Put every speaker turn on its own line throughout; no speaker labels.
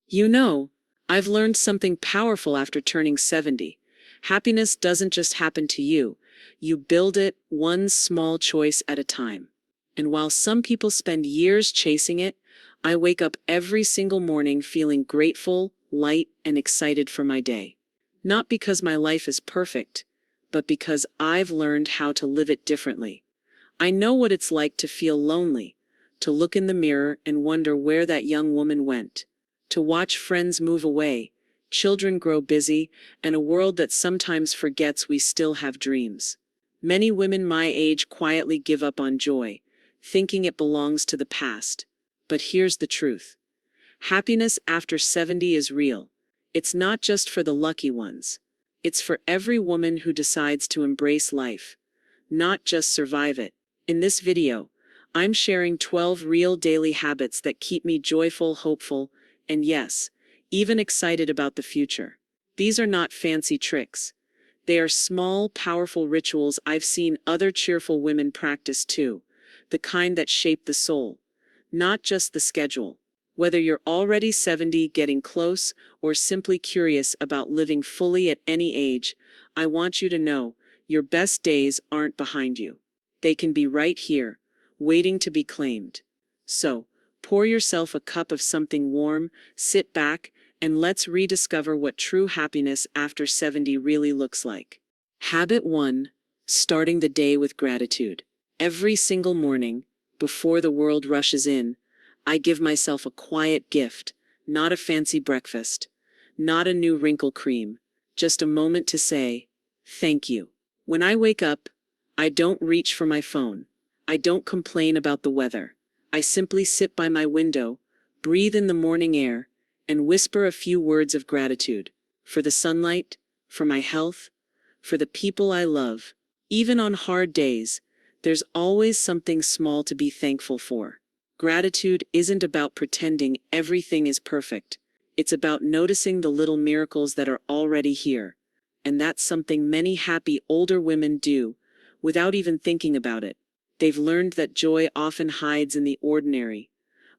You know, I've learned something powerful after turning 70. Happiness doesn't just happen to you, you build it one small choice at a time. And while some people spend years chasing it, I wake up every single morning feeling grateful, light, and excited for my day. Not because my life is perfect, but because I've learned how to live it differently. I know what it's like to feel lonely, to look in the mirror and wonder where that young woman went, to watch friends move away, children grow busy, and a world that sometimes forgets we still have dreams. Many women my age quietly give up on joy, thinking it belongs to the past. But here's the truth. Happiness after 70 is real. It's not just for the lucky ones. It's for every woman who decides to embrace life, not just survive it. In this video, I'm sharing 12 real daily habits that keep me joyful, hopeful, and yes, even excited about the future. These are not fancy tricks. They are small, powerful rituals I've seen other cheerful women practice too, the kind that shape the soul, not just the schedule. Whether you're already 70, getting close, or simply curious about living fully at any age, I want you to know your best days aren't behind you. They can be right here, waiting to be claimed. So, pour yourself a cup of something warm, sit back, and let's rediscover what true happiness after 70 really looks like. Habit 1. Starting the day with gratitude. Every single morning, before the world rushes in, I give myself a quiet gift, not a fancy breakfast, not a new wrinkle cream, just a moment to say, thank you. When I wake up, I don't reach for my phone. I don't complain about the weather. I simply sit by my window, breathe in the morning air, and whisper a few words of gratitude for the sunlight, for my health, for the people I love. Even on hard days, there's always something small to be thankful for. Gratitude isn't about pretending everything is perfect. It's about noticing the little miracles that are already here. And that's something many happy older women do, without even thinking about it. They've learned that joy often hides in the ordinary.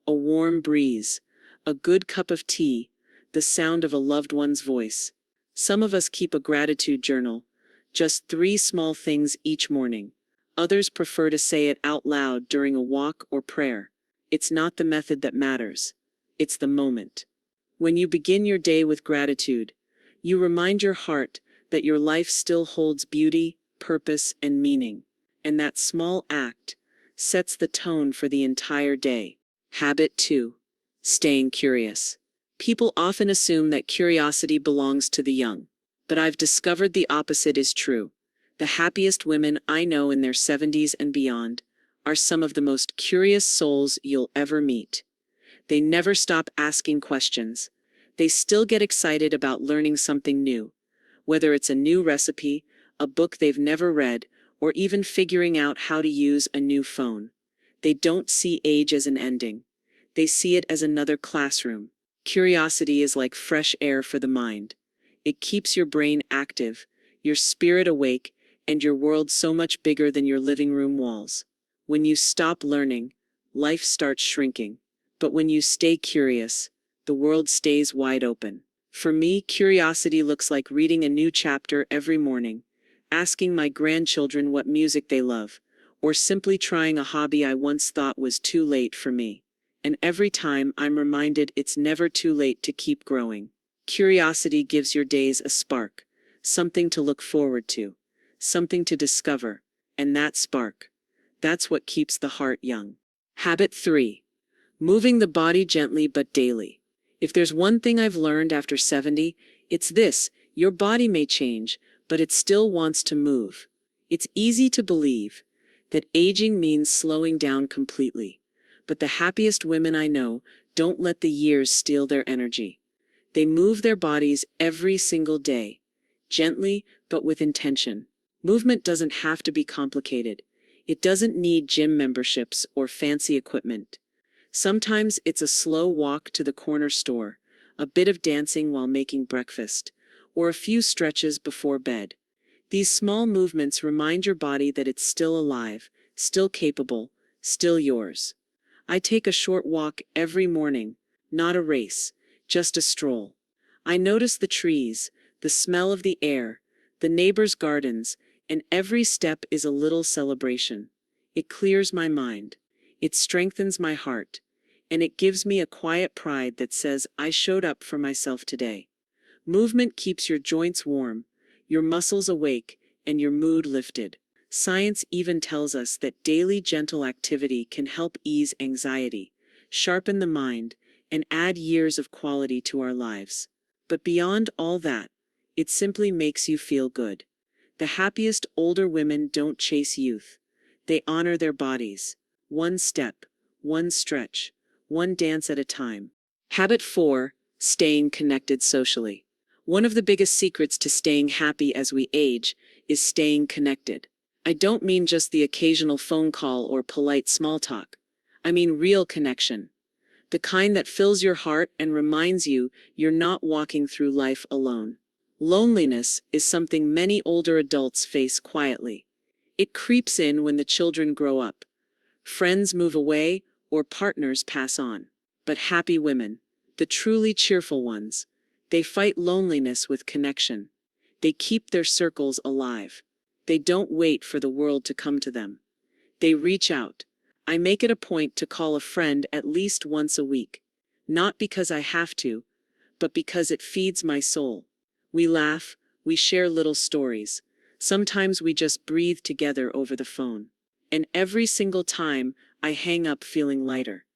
A warm breeze, a good cup of tea, the sound of a loved one's voice. Some of us keep a gratitude journal, just 3 small things each morning. Others prefer to say it out loud during a walk or prayer. It's not the method that matters. It's the moment. When you begin your day with gratitude, you remind your heart that your life still holds beauty, purpose, and meaning. And that small act sets the tone for the entire day. Habit 2. Staying curious. People often assume that curiosity belongs to the young, but I've discovered the opposite is true. The happiest women I know in their 70s and beyond are some of the most curious souls you'll ever meet. They never stop asking questions. They still get excited about learning something new, whether it's a new recipe, a book they've never read, or even figuring out how to use a new phone. They don't see age as an ending. They see it as another classroom. Curiosity is like fresh air for the mind. It keeps your brain active, your spirit awake, and your world so much bigger than your living room walls. When you stop learning, life starts shrinking. But when you stay curious, the world stays wide open. For me, curiosity looks like reading a new chapter every morning, asking my grandchildren what music they love, or simply trying a hobby I once thought was too late for me. And every time I'm reminded it's never too late to keep growing. Curiosity gives your days a spark, something to look forward to, something to discover, and that spark, that's what keeps the heart young. Habit 3. Moving the body gently but daily. If there's one thing I've learned after 70, it's this: your body may change, but it still wants to move. It's easy to believe that aging means slowing down completely, but the happiest women I know don't let the years steal their energy. They move their bodies every single day, gently but with intention. Movement doesn't have to be complicated. It doesn't need gym memberships or fancy equipment. Sometimes it's a slow walk to the corner store, a bit of dancing while making breakfast, or a few stretches before bed. These small movements remind your body that it's still alive, still capable, still yours. I take a short walk every morning, not a race, just a stroll. I notice the trees, the smell of the air, the neighbors' gardens, and every step is a little celebration. It clears my mind. It strengthens my heart. And it gives me a quiet pride that says I showed up for myself today. Movement keeps your joints warm, your muscles awake, and your mood lifted. Science even tells us that daily gentle activity can help ease anxiety, sharpen the mind, and add years of quality to our lives. But beyond all that, it simply makes you feel good. The happiest older women don't chase youth. They honor their bodies. One step, one stretch, one dance at a time. Habit 4, staying connected socially. One of the biggest secrets to staying happy as we age is staying connected. I don't mean just the occasional phone call or polite small talk. I mean real connection. The kind that fills your heart and reminds you you're not walking through life alone. Loneliness is something many older adults face quietly. It creeps in when the children grow up, friends move away, or partners pass on. But happy women, the truly cheerful ones, they fight loneliness with connection. They keep their circles alive. They don't wait for the world to come to them. They reach out. I make it a point to call a friend at least once a week. Not because I have to, but because it feeds my soul. We laugh, we share little stories. Sometimes we just breathe together over the phone. And every single time, I hang up feeling lighter.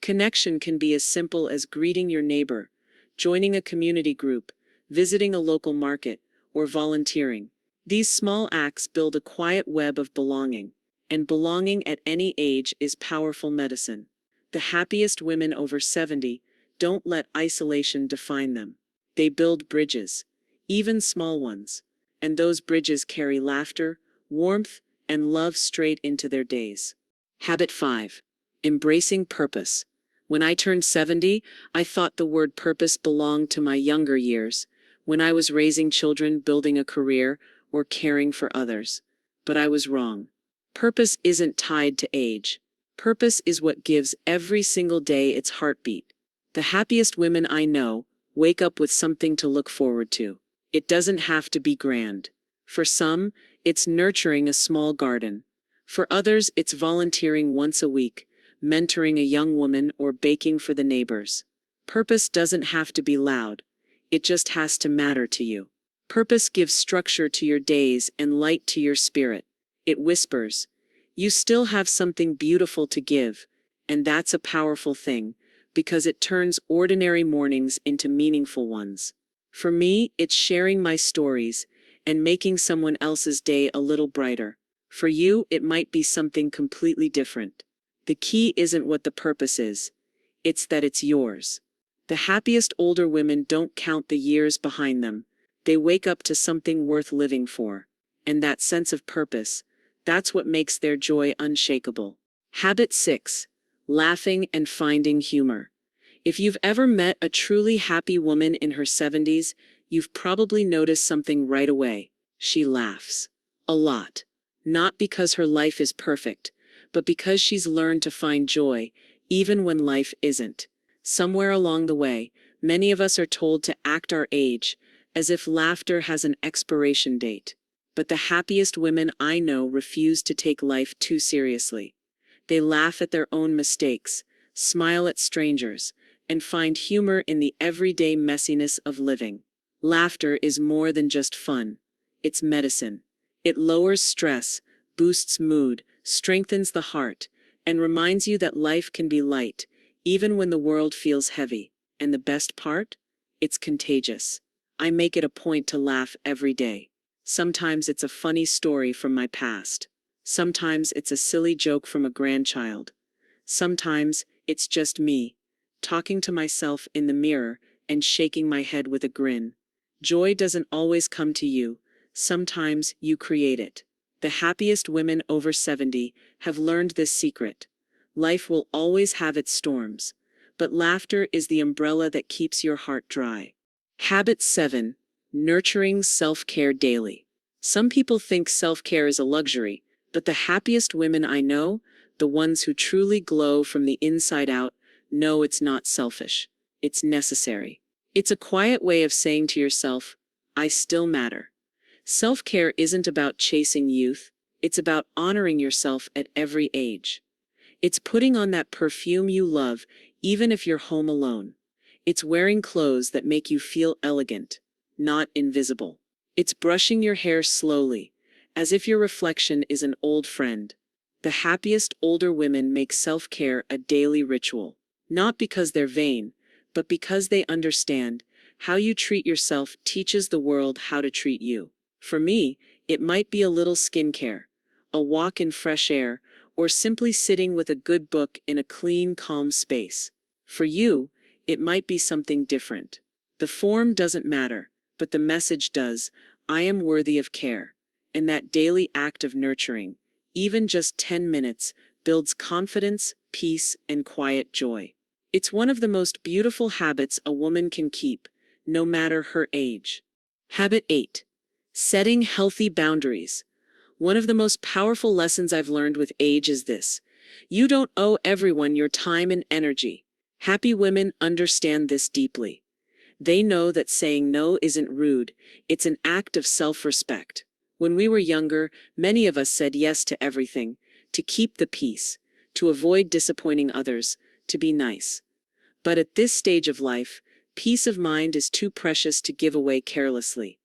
Connection can be as simple as greeting your neighbor, joining a community group, visiting a local market, or volunteering. These small acts build a quiet web of belonging, and belonging at any age is powerful medicine. The happiest women over 70 don't let isolation define them. They build bridges, even small ones, and those bridges carry laughter, warmth, and love straight into their days. Habit 5. Embracing purpose. When I turned 70, I thought the word purpose belonged to my younger years, when I was raising children, building a career, or caring for others. But I was wrong. Purpose isn't tied to age. Purpose is what gives every single day its heartbeat. The happiest women I know wake up with something to look forward to. It doesn't have to be grand. For some, it's nurturing a small garden. For others, it's volunteering once a week, mentoring a young woman, or baking for the neighbors. Purpose doesn't have to be loud. It just has to matter to you. Purpose gives structure to your days and light to your spirit. It whispers, "You still have something beautiful to give," and that's a powerful thing, because it turns ordinary mornings into meaningful ones. For me, it's sharing my stories and making someone else's day a little brighter. For you, it might be something completely different. The key isn't what the purpose is, it's that it's yours. The happiest older women don't count the years behind them. They wake up to something worth living for. And that sense of purpose, that's what makes their joy unshakable. Habit 6. Laughing and finding humor. If you've ever met a truly happy woman in her 70s, you've probably noticed something right away. She laughs. A lot. Not because her life is perfect, but because she's learned to find joy, even when life isn't. Somewhere along the way, many of us are told to act our age, as if laughter has an expiration date. But the happiest women I know refuse to take life too seriously. They laugh at their own mistakes, smile at strangers, and find humor in the everyday messiness of living. Laughter is more than just fun. It's medicine. It lowers stress, boosts mood, strengthens the heart, and reminds you that life can be light, even when the world feels heavy. And the best part? It's contagious. I make it a point to laugh every day. Sometimes it's a funny story from my past. Sometimes it's a silly joke from a grandchild. Sometimes it's just me, talking to myself in the mirror and shaking my head with a grin. Joy doesn't always come to you. Sometimes you create it. The happiest women over 70 have learned this secret. Life will always have its storms, but laughter is the umbrella that keeps your heart dry. Habit 7. Nurturing self-care daily. Some people think self-care is a luxury, but the happiest women I know, the ones who truly glow from the inside out, know it's not selfish. It's necessary. It's a quiet way of saying to yourself, I still matter. Self-care isn't about chasing youth, it's about honoring yourself at every age. It's putting on that perfume you love, even if you're home alone. It's wearing clothes that make you feel elegant, not invisible. It's brushing your hair slowly, as if your reflection is an old friend. The happiest older women make self-care a daily ritual, not because they're vain, but because they understand how you treat yourself teaches the world how to treat you. For me, it might be a little skincare, a walk in fresh air, or simply sitting with a good book in a clean, calm space. For you, it might be something different. The form doesn't matter, but the message does. I am worthy of care. And that daily act of nurturing, even just 10 minutes, builds confidence, peace, and quiet joy. It's one of the most beautiful habits a woman can keep, no matter her age. Habit 8. Setting healthy boundaries. One of the most powerful lessons I've learned with age is this: you don't owe everyone your time and energy. Happy women understand this deeply. They know that saying no isn't rude, it's an act of self-respect. When we were younger, many of us said yes to everything, to keep the peace, to avoid disappointing others, to be nice. But at this stage of life, peace of mind is too precious to give away carelessly.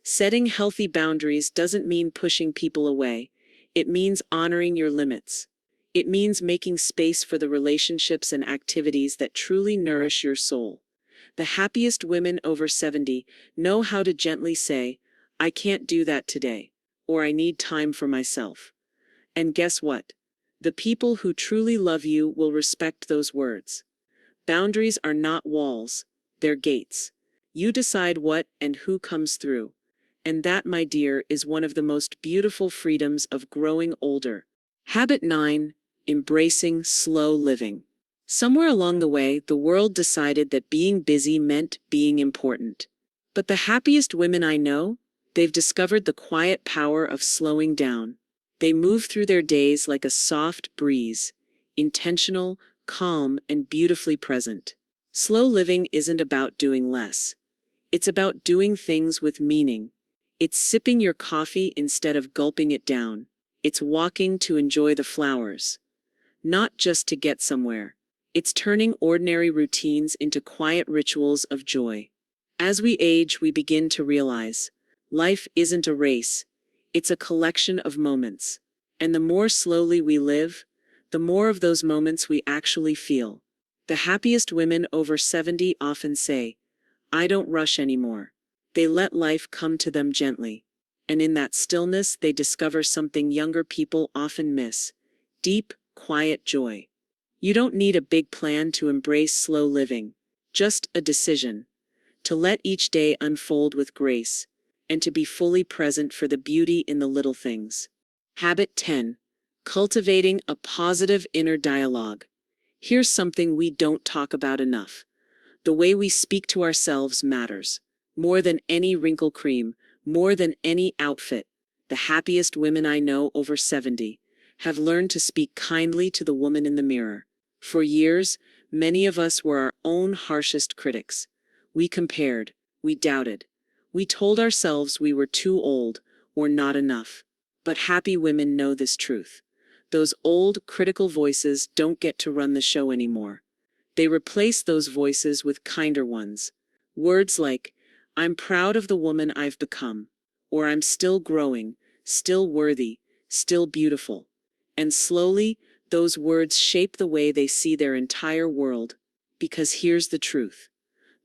Setting healthy boundaries doesn't mean pushing people away. It means honoring your limits. It means making space for the relationships and activities that truly nourish your soul. The happiest women over 70 know how to gently say, I can't do that today, or I need time for myself. And guess what? The people who truly love you will respect those words. Boundaries are not walls, they're gates. You decide what and who comes through. And that, my dear, is one of the most beautiful freedoms of growing older. Habit 9. Embracing slow living. Somewhere along the way, the world decided that being busy meant being important. But the happiest women I know, they've discovered the quiet power of slowing down. They move through their days like a soft breeze, intentional, calm, and beautifully present. Slow living isn't about doing less. It's about doing things with meaning. It's sipping your coffee instead of gulping it down. It's walking to enjoy the flowers, not just to get somewhere. It's turning ordinary routines into quiet rituals of joy. As we age, we begin to realize life isn't a race, it's a collection of moments. And the more slowly we live, the more of those moments we actually feel. The happiest women over 70 often say, I don't rush anymore. They let life come to them gently. And in that stillness, they discover something younger people often miss: deep, quiet joy. You don't need a big plan to embrace slow living, just a decision to let each day unfold with grace, and to be fully present for the beauty in the little things. Habit 10. Cultivating a positive inner dialogue. Here's something we don't talk about enough. The way we speak to ourselves matters. More than any wrinkle cream, more than any outfit. The happiest women I know over 70 have learned to speak kindly to the woman in the mirror. For years, many of us were our own harshest critics. We compared, we doubted. We told ourselves we were too old or not enough. But happy women know this truth. Those old, critical voices don't get to run the show anymore. They replace those voices with kinder ones. Words like, I'm proud of the woman I've become, or I'm still growing, still worthy, still beautiful. And slowly, those words shape the way they see their entire world. Because here's the truth: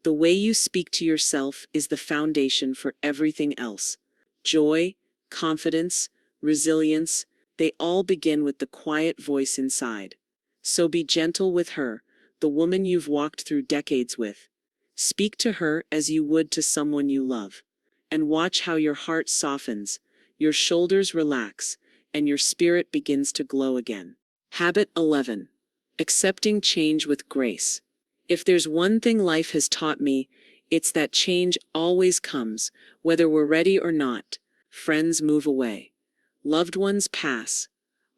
the way you speak to yourself is the foundation for everything else. Joy, confidence, resilience, they all begin with the quiet voice inside. So be gentle with her, the woman you've walked through decades with. Speak to her as you would to someone you love. And watch how your heart softens, your shoulders relax, and your spirit begins to glow again. Habit 11. Accepting change with grace. If there's one thing life has taught me, it's that change always comes, whether we're ready or not. Friends move away. Loved ones pass.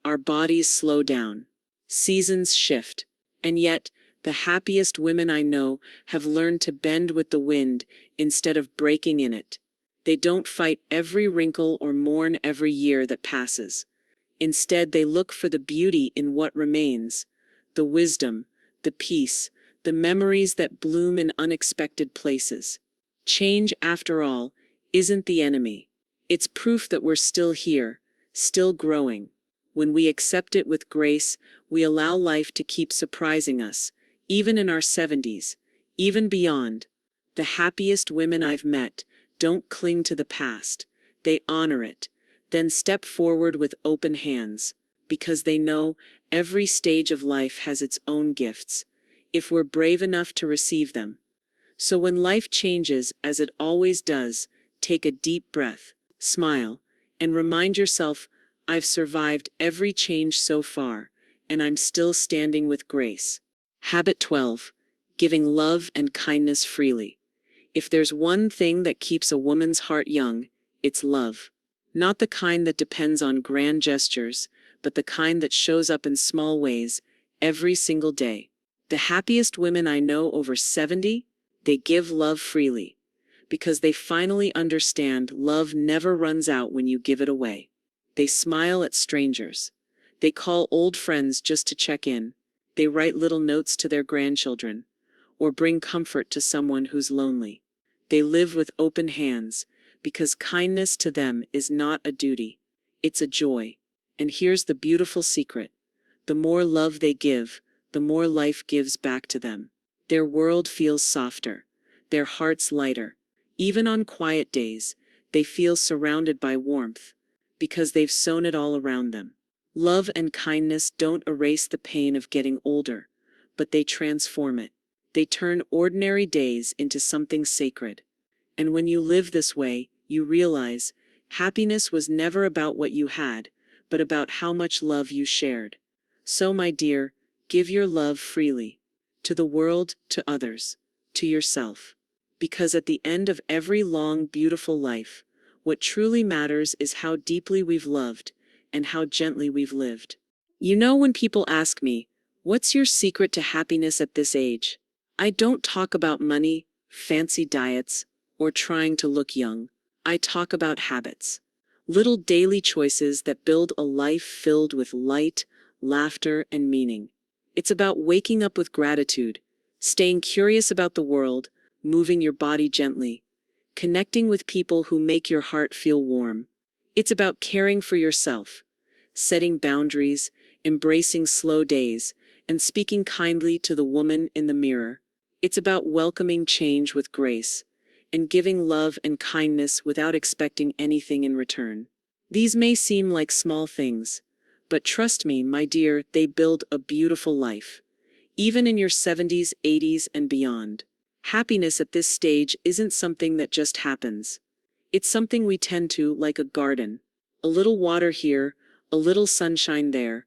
Our bodies slow down. Seasons shift. And yet, The happiest women I know have learned to bend with the wind instead of breaking in it. They don't fight every wrinkle or mourn every year that passes. Instead, they look for the beauty in what remains, the wisdom, the peace, the memories that bloom in unexpected places. Change, after all, isn't the enemy. It's proof that we're still here, still growing. When we accept it with grace, we allow life to keep surprising us, even in our 70s, even beyond. The happiest women I've met don't cling to the past. They honor it, then step forward with open hands, because they know every stage of life has its own gifts, if we're brave enough to receive them. So when life changes, as it always does, take a deep breath, smile, and remind yourself, I've survived every change so far, and I'm still standing with grace. Habit 12. Giving love and kindness freely. If there's one thing that keeps a woman's heart young, it's love. Not the kind that depends on grand gestures, but the kind that shows up in small ways, every single day. The happiest women I know over 70, they give love freely, because they finally understand love never runs out when you give it away. They smile at strangers. They call old friends just to check in. They write little notes to their grandchildren, or bring comfort to someone who's lonely. They live with open hands, because kindness to them is not a duty, it's a joy. And here's the beautiful secret. The more love they give, the more life gives back to them. Their world feels softer, their hearts lighter. Even on quiet days, they feel surrounded by warmth, because they've sown it all around them. Love and kindness don't erase the pain of getting older, but they transform it. They turn ordinary days into something sacred. And when you live this way, you realize happiness was never about what you had, but about how much love you shared. So, my dear, give your love freely. To the world, to others, to yourself. Because at the end of every long, beautiful life, what truly matters is how deeply we've loved and how gently we've lived. You know, when people ask me, what's your secret to happiness at this age? I don't talk about money, fancy diets, or trying to look young. I talk about habits. Little daily choices that build a life filled with light, laughter, and meaning. It's about waking up with gratitude, staying curious about the world, moving your body gently, connecting with people who make your heart feel warm. It's about caring for yourself, setting boundaries, embracing slow days, and speaking kindly to the woman in the mirror. It's about welcoming change with grace, and giving love and kindness without expecting anything in return. These may seem like small things, but trust me, my dear, they build a beautiful life, even in your 70s, 80s, and beyond. Happiness at this stage isn't something that just happens. It's something we tend to like a garden. A little water here, a little sunshine there,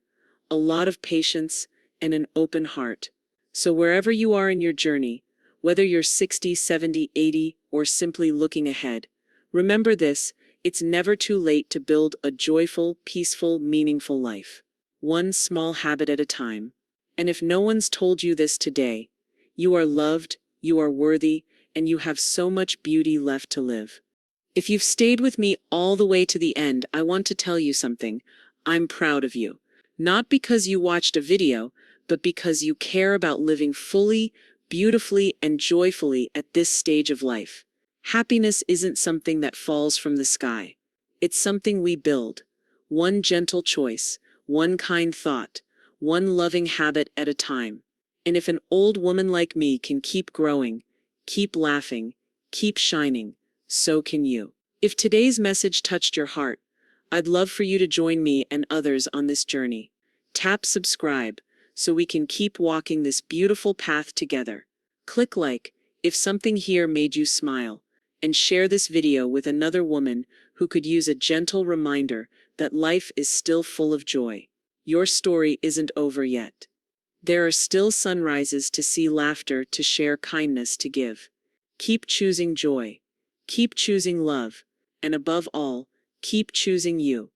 a lot of patience, and an open heart. So wherever you are in your journey, whether you're 60, 70, 80, or simply looking ahead, remember this: it's never too late to build a joyful, peaceful, meaningful life. One small habit at a time. And if no one's told you this today, you are loved, you are worthy, and you have so much beauty left to live. If you've stayed with me all the way to the end, I want to tell you something. I'm proud of you. Not because you watched a video, but because you care about living fully, beautifully, and joyfully at this stage of life. Happiness isn't something that falls from the sky. It's something we build. One gentle choice, one kind thought, one loving habit at a time. And if an old woman like me can keep growing, keep laughing, keep shining, so can you. If today's message touched your heart, I'd love for you to join me and others on this journey. Tap subscribe so we can keep walking this beautiful path together. Click like if something here made you smile, and share this video with another woman who could use a gentle reminder that life is still full of joy. Your story isn't over yet. There are still sunrises to see, laughter to share, kindness to give. Keep choosing joy. Keep choosing love. And above all, keep choosing you.